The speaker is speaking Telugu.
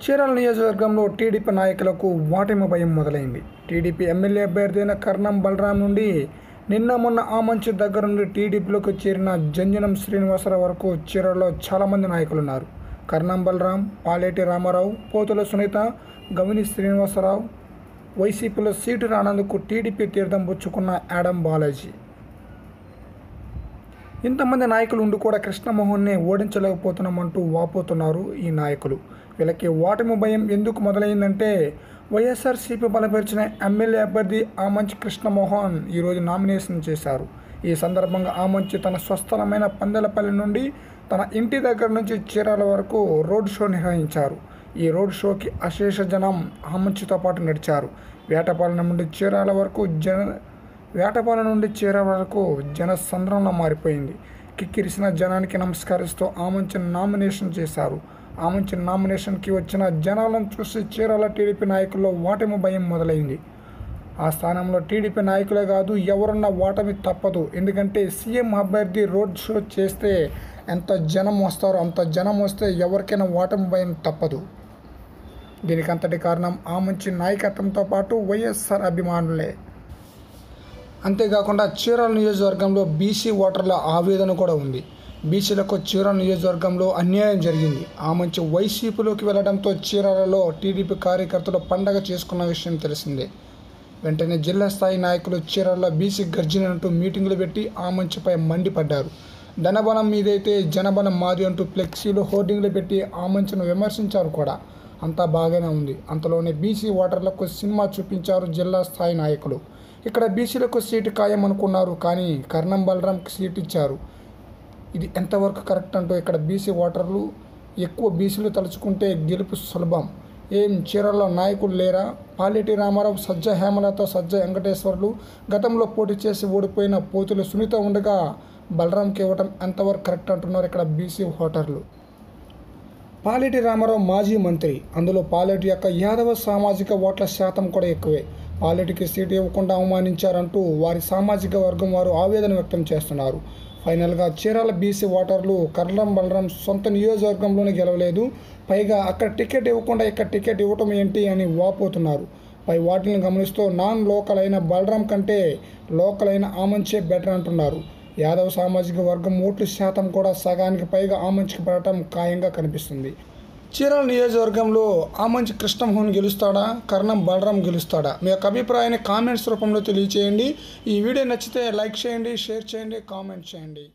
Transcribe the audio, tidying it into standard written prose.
చీరాల నియోజకవర్గంలో టీడీపీ నాయకులకు ఓటమి భయం మొదలైంది. టీడీపీ ఎమ్మెల్యే అభ్యర్థి అయిన కర్ణం బలరాం నుండి నిన్న మొన్న ఆమంచి దగ్గర నుండి టీడీపీలోకి చేరిన జంజనం శ్రీనివాసరావు వరకు చీరాలలో చాలామంది నాయకులున్నారు. కర్ణం బలరాం, పాలేటి రామారావు, పోతుల సునీత, గవిని శ్రీనివాసరావు, వైసీపీలో సీటు రానందుకు టీడీపీ తీర్థం పుచ్చుకున్న యాడం బాలాజీ. ఇంతమంది నాయకులు ఉండి కూడా కృష్ణమోహన్ని ఓడించలేకపోతున్నామంటూ వాపోతున్నారు ఈ నాయకులు. వీళ్ళకి ఓటమి భయం ఎందుకు మొదలైందంటే వైఎస్ఆర్సీపీ బలపరిచిన ఎమ్మెల్యే అభ్యర్థి ఆమంచి కృష్ణమోహన్ ఈరోజు నామినేషన్ చేశారు. ఈ సందర్భంగా ఆమంచి తన స్వస్థలమైన పందెలపల్లి నుండి తన ఇంటి దగ్గర నుంచి చీరాల వరకు రోడ్ షో నిర్వహించారు. ఈ రోడ్ షోకి అశేష జనం ఆమంచితో పాటు నడిచారు. వేటపాలెం నుండి చీరాల వరకు జనసంద్రంలో మారిపోయింది. కిక్కిరిసిన జనానికి నమస్కరిస్తూ ఆమంచి నామినేషన్ చేశారు. ఆమంచి నామినేషన్కి వచ్చిన జనాలను చూసి చీరాల టీడీపీ నాయకుల్లో ఓటమి భయం మొదలైంది. ఆ స్థానంలో టీడీపీ నాయకులే కాదు, ఎవరున్నా ఓటమి తప్పదు. ఎందుకంటే సీఎం అభ్యర్థి రోడ్ షో చేస్తే ఎంత జనం వస్తారో అంత జనం వస్తే ఎవరికైనా ఓటమి భయం తప్పదు. దీనికి అంతటి కారణం ఆమంచి నాయకత్వంతో పాటు వైఎస్ఆర్ అభిమానులే. అంతేకాకుండా చీరాల నియోజకవర్గంలో బీసీ ఓటర్ల ఆవేదన కూడా ఉంది. బీసీలకు చీరాల నియోజకవర్గంలో అన్యాయం జరిగింది. ఆమంచి వైసీపీలోకి వెళ్లడంతో చీరాలలో టీడీపీ కార్యకర్తలు పండగ చేసుకున్న విషయం తెలిసిందే. వెంటనే జిల్లా స్థాయి నాయకులు చీరాలలో బీసీ గర్జన అంటూ మీటింగులు పెట్టి ఆమంచిపై మండిపడ్డారు. ధనబలం మీదైతే జనబలం మాది అంటూ ఫ్లెక్సీలు, హోర్డింగ్లు పెట్టి ఆమంచిని విమర్శించారు కూడా. అంతా బాగానే ఉంది. అంతలోనే బీసీ ఓటర్లకు సినిమా చూపించారు జిల్లా స్థాయి నాయకులు. ఇక్కడ బీసీలకు సీటు ఖాయం అనుకున్నారు, కానీ కర్ణం బలరాంకి సీటు ఇచ్చారు. ఇది ఎంతవరకు కరెక్ట్ అంటూ ఇక్కడ బీసీ ఓటర్లు ఎక్కువ బీసీలు తలుచుకుంటే గెలుపు సులభం. ఏం చీరాలలో నాయకులు లేరా? పాలేటి రామారావు, సజ్జ హేమలత, సజ్జ వెంకటేశ్వర్లు గతంలో పోటీ చేసి ఓడిపోయిన పోతుల సునీత ఉండగా బలరాంకి ఇవ్వటం ఎంతవరకు కరెక్ట్ అంటున్నారు ఇక్కడ బీసీ ఓటర్లు. పాలేటి రామారావు మాజీ మంత్రి. అందులో పాలేటి యొక్క యాదవ సామాజిక ఓట్ల శాతం కూడా ఎక్కువే. పాలేటికి సీటు ఇవ్వకుండా అవమానించారంటూ వారి సామాజిక వర్గం వారు ఆవేదన వ్యక్తం చేస్తున్నారు. ఫైనల్గా చీరాల బీసీ ఓటర్లు కర్ణం బలరాం సొంత నియోజకవర్గంలోనే గెలవలేదు, పైగా అక్కడ టికెట్ ఇవ్వకుండా ఇక్కడ టికెట్ ఇవ్వటం ఏంటి అని వాపోతున్నారు. పై వాటిని గమనిస్తూ నాన్ లోకల్ అయిన బలరాం కంటే లోకల్ అయిన ఆమంచే బెటర్ అంటున్నారు. యాదవ సామాజిక వర్గం ఓట్ల శాతం కూడా సగానికి పైగా ఆమంచికి పడటం ఖాయంగా కనిపిస్తుంది. చీరాల నియోజకవర్గంలో ఆమంచి కృష్ణమోహన్ గెలుస్తాడా, కర్ణం బలరాం గెలుస్తాడా? మీ యొక్క అభిప్రాయాన్ని కామెంట్స్ రూపంలో తెలియచేయండి. ఈ వీడియో నచ్చితే లైక్ చేయండి, షేర్ చేయండి, కామెంట్ చేయండి.